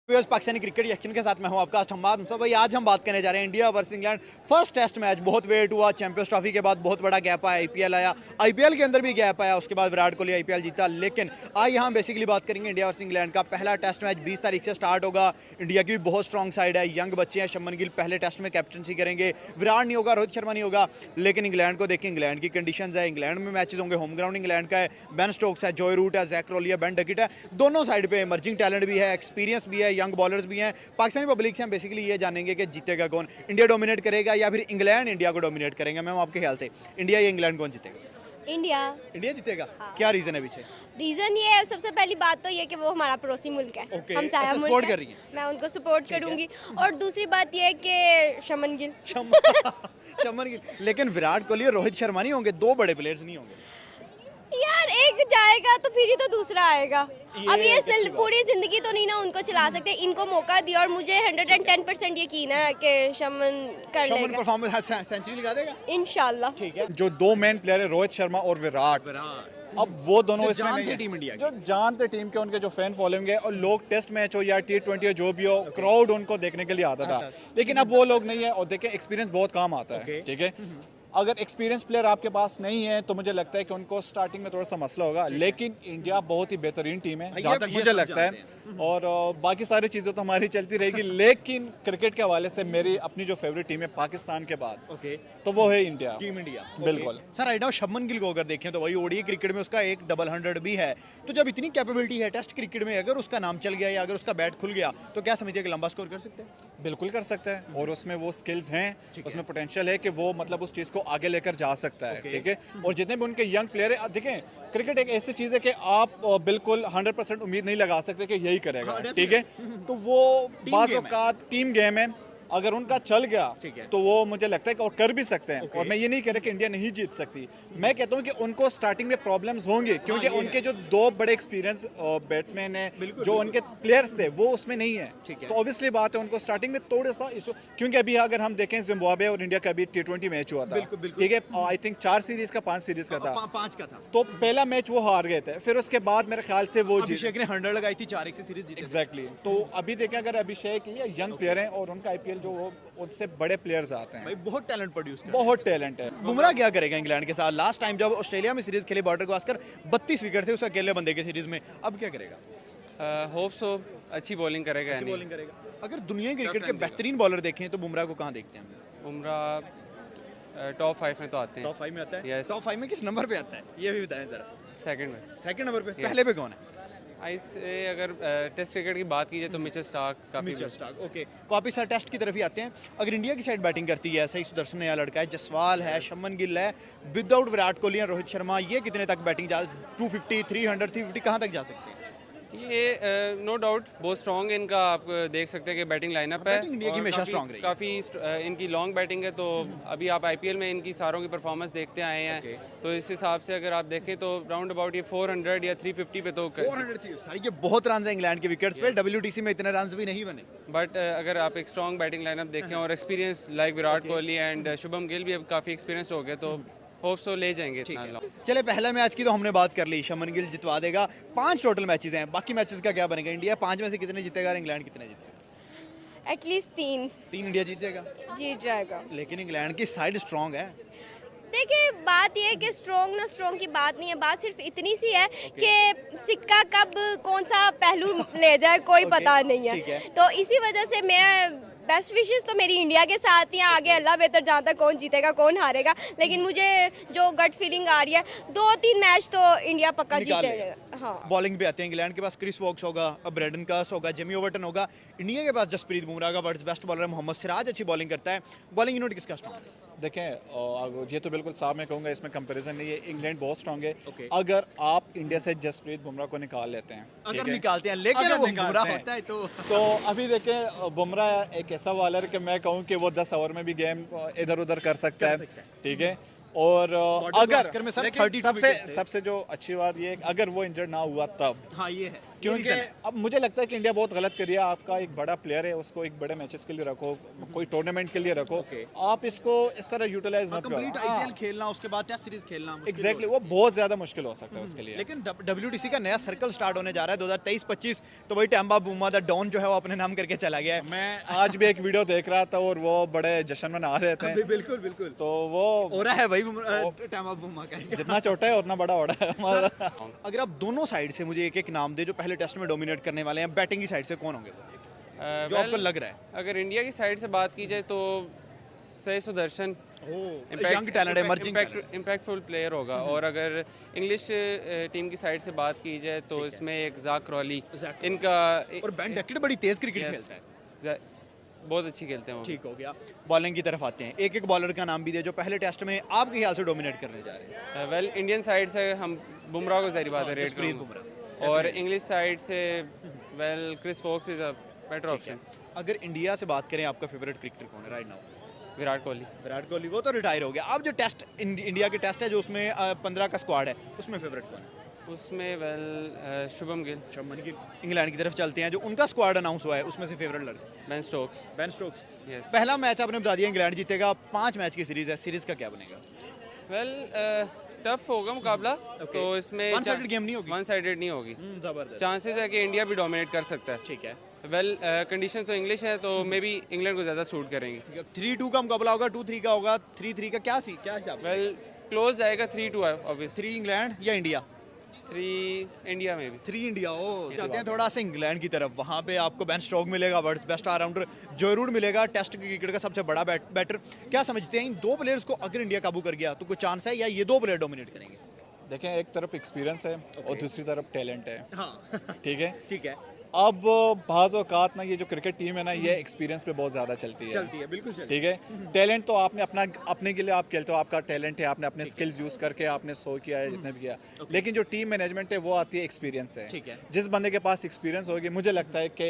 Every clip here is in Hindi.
पाकिस्तानी क्रिकेट यकीन के साथ मैं हूं आपका हम्माद मुस्तफा भाई। आज हम बात करने जा रहे हैं India versus England. First test match बहुत वेट हुआ, चैंपियंस ट्रॉफी के बाद बहुत बड़ा गैप आया, आईपीएल आया, आईपीएल के अंदर भी गैप आया, उसके बाद विराट कोहली आईपीएल जीता। लेकिन आज यहाँ बेसिकली बात करेंगे इंडिया वर्सेस इंग्लैंड का। पहला टेस्ट मैच 20 तारीख से स्टार्ट होगा। इंडिया की भी बहुत स्ट्रॉन्ग साइड है, यंग बच्चे हैं। शुभमन गिल पहले टेस्ट में कैप्टनसी करेंगे, विराट नहीं होगा, रोहित शर्मा नहीं होगा। लेकिन इंग्लैंड को देखें, इंग्लैंड की कंडीशन है, इंग्लैंड में मैचेस होंगे, होम ग्राउंड इंग्लैंड का है। बेन स्टोक्स है, जॉय रूट है, जैक क्रोली है, बेन डकिट है। दोनों साइड पे इमर्जिंग टैलेंट भी है, एक्सपीरियंस भी है, यंग बॉलर्स भी हैं। पाकिस्तानी पब्लिक से हम बेसिकली ये जानेंगे कि जीतेगा कौन, इंडिया डोमिनेट करेगा या फिर इंग्लैंड इंडिया को डोमिनेट करेंगे। मैम आपके ख्याल से इंडिया या इंग्लैंड कौन जीतेगा? इंडिया जीतेगा। हाँ। क्या रीजन है पीछे? रीजन ये है, सबसे पहली बात तो ये कि वो हमारा पड़ोसी मुल्क है। हम साया मुल्क सपोर्ट है। कर रही हैं? मैं उनको सपोर्ट करूंगी। और दूसरी बात ये है कि शुभमन गिल शुभमन गिल। लेकिन विराट कोहली और रोहित शर्मा नहीं होंगे, दो बड़े प्लेयर्स नहीं होंगे यार, एक जाएगा तो फिर ही तो दूसरा आएगा। अब एक अच्छी ये बात। पूरी जिंदगी तो नहीं ना उनको चला सकते, इनको मौका दिया और मुझे 110% यकीन है कि शुभमन कर शुभमन लेगा परफॉर्मेंस सेंचुरी लगा देगा इंशाल्लाह। ठीक है। जो दो मेन प्लेयर है रोहित शर्मा और विराट, अब वो दोनों जो इसमें जान नहीं थे है। टीम इंडिया की। जो जान थे टीम के, उनके जो फैन फॉलोइंग है, और लोग टेस्ट मैच हो या T20 हो जो भी हो, क्राउड उनको देखने के लिए आता था। लेकिन अब वो लोग नहीं है। और देखें, एक्सपीरियंस बहुत काम आता है, ठीक है। अगर एक्सपीरियंस प्लेयर आपके पास नहीं है तो मुझे लगता है कि उनको स्टार्टिंग में थोड़ा सा मसला होगा। लेकिन इंडिया बहुत ही बेहतरीन टीम है जहाँ तक मुझे लगता है। और बाकी सारी चीज़ें तो हमारी चलती रहेगी। लेकिन क्रिकेट के हवाले से मेरी अपनी जो फेवरेट टीम है पाकिस्तान के बाद, तो वो है इंडिया। टीम इंडिया बिल्कुल। Sir, right now Shubman Gill को अगर देखें तो वही ओडीआई क्रिकेट में उसका एक डबल 100 भी है। तो जब इतनी कैपेबिलिटी है टेस्ट क्रिकेट में, अगर उसका नाम चल गया या अगर उसका बैट खुल गया तो क्या समझिए कि लंबा स्कोर कर सकते हैं? बिल्कुल कर सकता है। और उसमें वो स्किल्स हैं, उसमें पोटेंशियल है कि वो मतलब उस चीज़ को आगे लेकर जा सकता है, ठीक है। और जितने भी उनके यंग प्लेयर है, देखें क्रिकेट एक ऐसी चीज़ है कि आप बिल्कुल 100% उम्मीद नहीं लगा सकते कि यही करेगा, ठीक है। तो वो बाज़ औक़ात टीम गेम है, अगर उनका चल गया तो वो मुझे लगता है कि और कर भी सकते हैं। और मैं ये नहीं कह रहा कि इंडिया नहीं जीत सकती, मैं कहता हूँ कि उनको स्टार्टिंग में प्रॉब्लम्स होंगे, क्योंकि उनके जो दो बड़े एक्सपीरियंस बैट्समैन हैं, जो उनके प्लेयर्स थे, वो उसमें नहीं है। तो ऑब्वियसली बात है, उनको स्टार्टिंग में थोड़ा सा इशू, क्योंकि अभी अगर हम देखें जिम्बाब्वे और इंडिया का अभी T20 मैच हुआ था, ठीक है। आई थिंक 4 सीरीज का 5 सीरीज का था, 5 का था। तो पहला मैच वो हार गए थे, फिर उसके बाद मेरे ख्याल से वो अभिषेक ने 100 लगाई थी, 4-1 से सीरीज जीती। एग्जैक्टली। तो अभी देखें, अगर अभिषेक ये यंग प्लेयर हैं और उनका आईपीएल जो वो उससे बड़े प्लेयर्स आते हैं, भाई बहुत टैलेंट प्रोड्यूस कर, बहुत टैलेंट है। बुमराह क्या करेगा इंग्लैंड के साथ? लास्ट टाइम जब ऑस्ट्रेलिया में सीरीज खेले बॉर्डर गावस्कर 32 विकेट थे उस अकेले बंदे के सीरीज में, अब क्या करेगा? होप सो अच्छी बॉलिंग करेगा। बॉलिंग करेगा। अगर दुनिया की क्रिकेट के बेहतरीन बॉलर देखें तो बुमराह को कहाँ देखते हैं? बुमराह टॉप 5 में तो आते हैं। टॉप 5 में आता है? Yes. टॉप 5 में किस नंबर पे आता है ये भी बताएं जरा। सेकंड में। सेकंड नंबर पे? पहले पे कौन है? आई से अगर टेस्ट क्रिकेट की बात की जाए तो मिचेल स्टार्क काफ़ी। Mitchell Starc, okay. वापस सर टेस्ट की तरफ ही आते हैं। अगर इंडिया की साइड बैटिंग करती है, सही सुदर्शन नया लड़का है, जसवाल है, शुभमन गिल है, विदाउट विराट कोहली और रोहित शर्मा, ये कितने तक बैटिंग जा 250, 300, 350 कहाँ तक जा सकते हैं? ये नो डाउट बहुत स्ट्रॉन्ग है इनका। आप देख सकते हैं कि बैटिंग लाइनअप है, बैटिंग इंडिया की हमेशा स्ट्रॉन्ग रही है। काफ़ी इनकी लॉन्ग बैटिंग है। तो अभी आप आईपीएल में इनकी सारों की परफॉर्मेंस देखते आए हैं, तो इस हिसाब से अगर आप देखें तो राउंड अबाउट ये 400 या 350 पे तो 400 थी सारी। ये बहुत रन है इंग्लैंड के विकेट्स पे, WTC में इतने रन भी नहीं बने। बट अगर आप एक स्ट्रॉन्ग बैटिंग लाइनअप देखें और experience like Virat Kohli and Shubham Gill भी अब काफ़ी एक्सपीरियंस हो गए, तो होप सो ले जाएंगे इतना लॉन्ग। चले, पहले मैच की तो हमने बात कर ली, शुभमन गिल जितवा देगा। 5 टोटल मैचेस हैं, बाकी मैचेस का क्या बनेगा? इंडिया 5 में से कितने जीतेगा और इंग्लैंड कितने जीतेगा? एटलीस्ट 3 इंडिया जीत जाएगा। जीत जाएगा। लेकिन इंग्लैंड की साइड स्ट्रॉन्ग है। देखिए, बात यह है कि स्ट्रॉन्ग ना स्ट्रॉन्ग की बात नहीं है, बात सिर्फ इतनी सी है कि सिक्का कब कौन सा पहलू ले जाए कोई पता नहीं है। तो इसी वजह से मैं बेस्ट विशेस तो मेरी इंडिया के साथ ही हैं। आगे अल्लाह बेहतर जानता है कौन जीतेगा कौन हारेगा, लेकिन मुझे जो गट फीलिंग आ रही है 2-3 मैच तो इंडिया पक्का जीतेगा। हाँ। बॉलिंग पे आते हैं, इंग्लैंड के पास क्रिस वोक्स होगा, ब्रेडन कस होगा, जेमी ओवर्टन होगा। इंडिया के पास जसप्रीत बुमराह का world best bowler Mohammed Siraj अच्छी बॉलिंग करता है। बॉलिंग यूनिट किसका स्ट्रॉन्ग है? देखें, ये तो बिल्कुल साफ मैं कहूँगा, इसमें कंपैरिजन नहीं है। इंग्लैंड बहुत स्ट्रांग है। अगर आप इंडिया से जसप्रीत बुमराह को निकाल लेते हैं, अगर निकालते हैं, लेकिन वो बुमराह होता है तो अभी देखें, बुमराह एक ऐसा बॉलर कि मैं कहूँ कि वो 10 ओवर में भी गेम इधर उधर कर सकता है, ठीक है। और अगर सबसे जो अच्छी बात ये है, अगर वो इंजर्ड ना हुआ तब, हाँ ये है क्योंकि अब मुझे लगता है कि इंडिया बहुत गलत कर रही है। आपका एक बड़ा प्लेयर है, उसको एक बड़े मैचेस के लिए रखो, कोई टूर्नामेंट के लिए रखो, आप इसको इस तरह यूटिलाइज मत करो। कंप्लीट आईपीएल खेलना, उसके बाद टेस्ट सीरीज खेलना एग्जैक्टली, वो बहुत ज्यादा मुश्किल हो सकता है उसके लिए। लेकिन WTC का नया सर्कल स्टार्ट होने जा रहा है 2023-25, तो वही टैम्बा बुमा द डॉन जो है वो अपने नाम करके चला गया है। मैं आज भी एक वीडियो देख रहा था और वो बड़े जश्न मना रहे थे। बिल्कुल बिल्कुल, तो वो हो रहा है भाई टैम्बा बुमा का। जितना छोटा है उतना बड़ा हो रहा है हमारा। अगर आप दोनों साइड से मुझे एक एक नाम दे जो पहले टेस्ट में डोमिनेट करने वाले हैं, बैटिंग की साइड से कौन होंगे जो आपको लग रहा है? अगर इंडिया की साइड से बात की जाए तो सही Sudarshan young talent, emerging impactful player होगा। और अगर इंग्लिश टीम की साइड से बात की जाए तो इसमें एक ज़ाक क्रॉली इनका, और बेन डकेट बड़ी तेज क्रिकेट खेलता है, बहुत अच्छी खेलते हैं वो। ठीक हो गया। बॉलिंग की तरफ आते हैं, एक एक बॉलर का नाम भी दे जो पहले टेस्ट में आपके ख्याल से डोमिनेट करने जा रहे हैं। वेल इंडियन साइड से हम बुमराह को ज़ाहिर बात है रेट करेंगे, और इंग्लिश साइड से well Chris Woakes is a better option. अगर इंडिया से बात करें, आपका फेवरेट क्रिकेटर कौन है राइट नाउ? विराट कोहली। विराट कोहली, वो तो रिटायर हो गया। अब जो टेस्ट इंडिया के टेस्ट है जो उसमें 15 का स्क्वाड है, उसमें फेवरेट कौन है? उसमें वेल शुभम गिल। शुभमन गिल। इंग्लैंड की तरफ चलते हैं, जो उनका स्क्वाड अनाउंस हुआ है उसमें से फेवरेट लड़का Ben Stokes. Ben Stokes. Yes. पहला मैच आपने बता दिया इंग्लैंड जीतेगा, 5 मैच की सीरीज है, सीरीज का क्या बनेगा? वेल टफ होगा मुकाबला। तो इसमें वन साइडेड गेम नहीं होगी। वन साइडेड नहीं होगी। जबरदस्त। चांसेस है कि इंडिया भी डोमिनेट कर सकता है। ठीक है। वेल कंडीशन तो इंग्लिश है तो मे बी इंग्लैंड को ज़्यादा सूट करेंगे। 3-2 का मुकाबला होगा, 2-3 का होगा, 3-3 का क्या हिसाब? वेल क्लोज जाएगा 3-2 है ऑब्वियसली। 3 इंग्लैंड या इंडिया? 3 इंडिया में भी। 3 इंडिया। चलते हैं थोड़ा सा इंग्लैंड की तरफ। वहाँ पे आपको बेन स्टोक्स मिलेगा, वर्ल्ड्स बेस्ट ऑलराउंडर, जो रूट मिलेगा, टेस्ट क्रिकेट का सबसे बड़ा बैटर। क्या समझते हैं इन दो प्लेयर्स को अगर इंडिया काबू कर गया तो कोई चांस है, या ये दो प्लेयर डोमिनेट करेंगे? देखें, एक तरफ एक्सपीरियंस है और दूसरी तरफ टैलेंट है। हाँ ठीक है, ठीक है। अब बाज़ औक़ात ना ये जो क्रिकेट टीम है ना, ये एक्सपीरियंस पे बहुत ज़्यादा चलती है, बिल्कुल चलती ठीक है। टैलेंट तो आपने अपने के लिए आप खेलते हो, आपका टैलेंट है, आपने अपने स्किल्स यूज़ करके आपने शो किया है जितने भी किया। लेकिन जो टीम मैनेजमेंट है वो आती है एक्सपीरियंस से। ठीक है। जिस बंदे के पास एक्सपीरियंस होगी, मुझे लगता है कि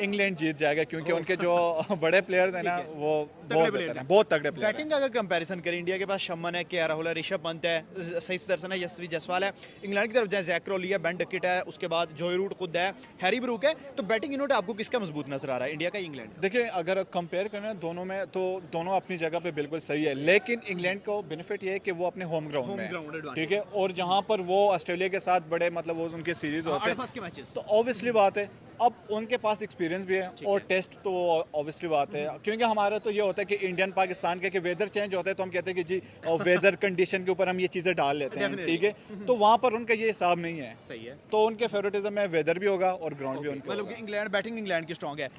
इंग्लैंड जीत जाएगा, क्योंकि उनके जो बड़े प्लेयर्स हैं ना वो बहुत तगड़े प्लेयर। बैटिंग का अगर कंपैरिजन करें, इंडिया के पास शमन है, के राहुल है, ऋषभ पंत है, सही सुदर्शन है, यशस्वी जायसवाल है। इंग्लैंड की तरफ जाए ज़ैक क्रॉली है, बेन डकेट है, उसके बाद जोय रूट खुद है, हैरी ब्रूक है। तो बैटिंग यूनिट आपको किसका मजबूत नजर आ रहा है, इंडिया का इंग्लैंड? देखिए, अगर कंपेयर करें दोनों में तो दोनों अपनी जगह पे बिल्कुल सही है, लेकिन इंग्लैंड को बेनिफिट ये है कि वो अपने होम ग्राउंड में, ठीक है, और जहाँ पर वो ऑस्ट्रेलिया के साथ बड़े मतलब वो उनके सीरीज होते हैं, तो ऑब्वियसली बात है अब उनके पास एक्सपीरियंस भी है और टेस्ट तो ऑब्वियसली बात है। क्योंकि हमारा तो ये होता है कि इंडियन पाकिस्तान के वेदर चेंज होता है तो हम कहते हैं कि जी वेदर कंडीशन के ऊपर हम ये चीज़ें डाल लेते हैं, ठीक है। तो वहाँ पर उनका ये हिसाब नहीं है, सही है। तो उनके फेवरेटिज्म में वेदर भी होगा और ग्राउंड भी उनका। मतलब इंग्लैंड बैटिंग इंग्लैंड की स्ट्रॉन्ग है।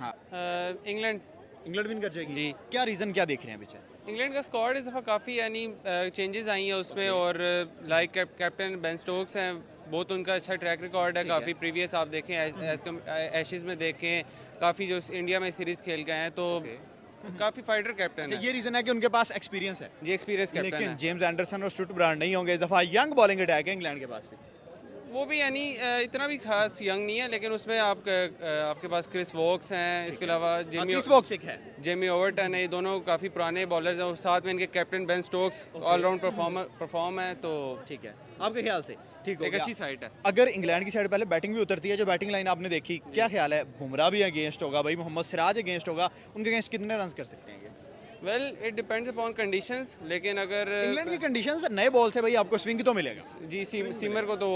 इंग्लैंड विन कर जाएगी जी। क्या रीजन क्या देख रहे हैं पीछे? इंग्लैंड का स्क्वाड इस दफ़ा काफ़ी यानी चेंजेस आई हैं उसमें, और लाइक कैप्टन बेन स्टोक्स हैं, बहुत उनका अच्छा ट्रैक रिकॉर्ड है। काफ़ी प्रीवियस आप देखें एशेज़ में देखें, काफ़ी जो इंडिया में सीरीज़ खेल गए हैं, तो काफ़ी फाइटर कैप्टन है। ये रीजन है कि उनके पास एक्सपीरियंस है जी, एक्सपीरियंस कैप्टन है। लेकिन जेम्स एंडरसन और स्टुट ब्रांड नहीं होंगे इस दफ़ा। यंग बॉलिंग अटैक है इंग्लैंड के पास भी, वो भी यानी इतना भी खास यंग नहीं है, लेकिन उसमें आपके पास क्रिस वोक्स हैं, इसके अलावा जेमी ओवर्टन है, ये दोनों काफ़ी पुराने बॉलर्स हैं, और साथ में इनके captain Ben Stokes allround perform है, तो ठीक है आपके ख्याल से ठीक एक अच्छी साइड है। अगर इंग्लैंड की साइड पहले बैटिंग भी उतरती है, जो बैटिंग लाइन आपने देखी, क्या ख्याल है? बुमराह भी अगेंस्ट होगा भाई, मोहम्मद सिराज अगेंस्ट होगा, उनके अगेंस्ट कितने रन कर सकते हैं? Well it depends upon conditions, लेकिन अगर इंग्लैंड की कंडीशंस नए बॉल से भाई आपको स्विंग तो मिलेगा जी। सीमर को तो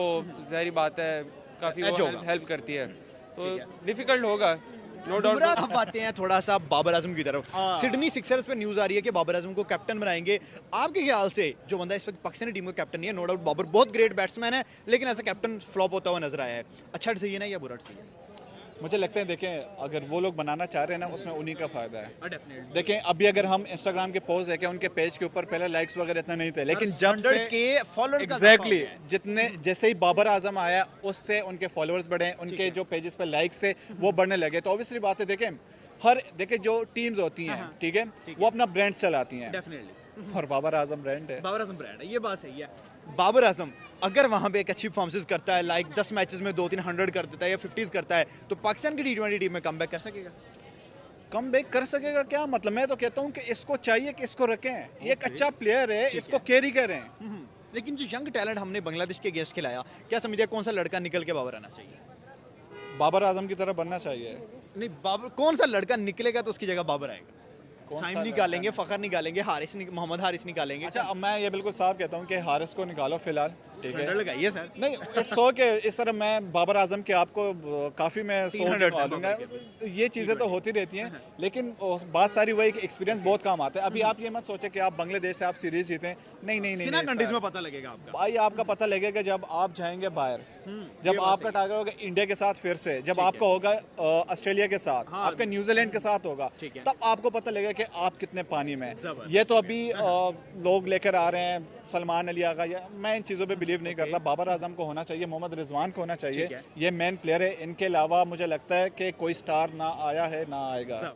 जाहिर बात है काफ़ी हेल्प करती है, तो डिफिकल्ट होगा नो डाउट। अब आते हैं थोड़ा सा बाबर आजम की तरफ। सिडनी सिक्सर्स पे न्यूज़ आ रही है कि बाबर आजम को कैप्टन बनाएंगे। आपके ख्याल से जो बंदा इस वक्त पाकिस्तानी टीम का कैप्टन नहीं है, नो डाउट बाबर बहुत ग्रेट बैट्समैन है, लेकिन ऐसा कैप्टन फ्लॉप होता हुआ नजर आया है, अच्छा डिसीजन है या बुरा डिसीजन? मुझे लगता है देखें, अगर वो लोग बनाना चाह रहे हैं ना, उसमें उन्हीं का फायदा है। देखें, अभी अगर हम इंस्टाग्राम के पोस्ट देखें, उनके पेज के ऊपर पहले लाइक्स वगैरह इतना नहीं थे, लेकिन जब से एग्जैक्टली जितने जैसे ही बाबर आजम आया, उससे उनके फॉलोअर्स बढ़े, उनके जो पेजेस पे लाइक्स थे वो बढ़ने लगे। तो ऑब्वियसली बात है, देखें जो टीम्स होती हैं, ठीक है, वो अपना ब्रांड चलाती हैं, और बाबर आजम ब्रांड है, ये बात सही है। बाबर आजम अगर वहाँ पे एक अच्छी परफॉर्मेंस करता है, लाइक 10 मैचेस में 2-3 100 कर देता है या 50s करता है, तो पाकिस्तान की T20 टीम में कमबैक कर सकेगा? कमबैक कर सकेगा क्या मतलब? मैं तो कहता हूँ कि इसको चाहिए कि इसको रखें, ये एक अच्छा प्लेयर है, इसको कैरी करें, लेकिन जो यंग टैलेंट हमने बांग्लादेश के अगेंस्ट खिलाया, क्या समझते हैं कौन सा लड़का निकल के बाबर आना चाहिए? बाबर आजम की तरह बनना चाहिए। नहीं, बाबर कौन सा लड़का निकलेगा तो उसकी जगह बाबर आएगा? कौन साइम सा निकालेंगे, फखर निकालेंगे, मोहम्मद हारिस निकालेंगे। अच्छा, अब मैं ये बिल्कुल साफ कहता हूँ कि हारिस को निकालो फिलहाल, ठीक है। 100 लगाइए सर। नहीं, इट्स ओके। इस तरह मैं बाबर आजम के आपको काफ़ी मैं 300 गिनवा दूंगा। ये चीज़ें तो होती रहती हैं, लेकिन बात सारी वही कि एक्सपीरियंस बहुत काम आता है। अभी आप ये मत सोचे कि आप बांग्लादेश से आप सीरीज जीतें। नहीं नहीं नहीं, सीना नहीं कंट्रीज सर। में पता लगेगा आपका। भाई आपका पता लगेगा जब आप जाएंगे बाहर, ये जब बात आपका सही टारगेट होगा इंडिया के साथ फिर से, जब आपका होगा ऑस्ट्रेलिया के साथ, हाँ, आपका न्यूजीलैंड के साथ होगा, ठीक है। तब आपको पता लगेगा कि आप कितने पानी में हैं। जबरदस्त। ये तो अभी लोग लेकर आ रहे हैं सलमान अली आगा, या मैं इन चीज़ों पे बिलीव नहीं करता। बाबर आजम को होना चाहिए, मोहम्मद रिजवान को होना चाहिए, ठीक है। ये मेन प्लेयर है। इनके अलावा मुझे लगता है कि कोई स्टार ना आया है ना आएगा।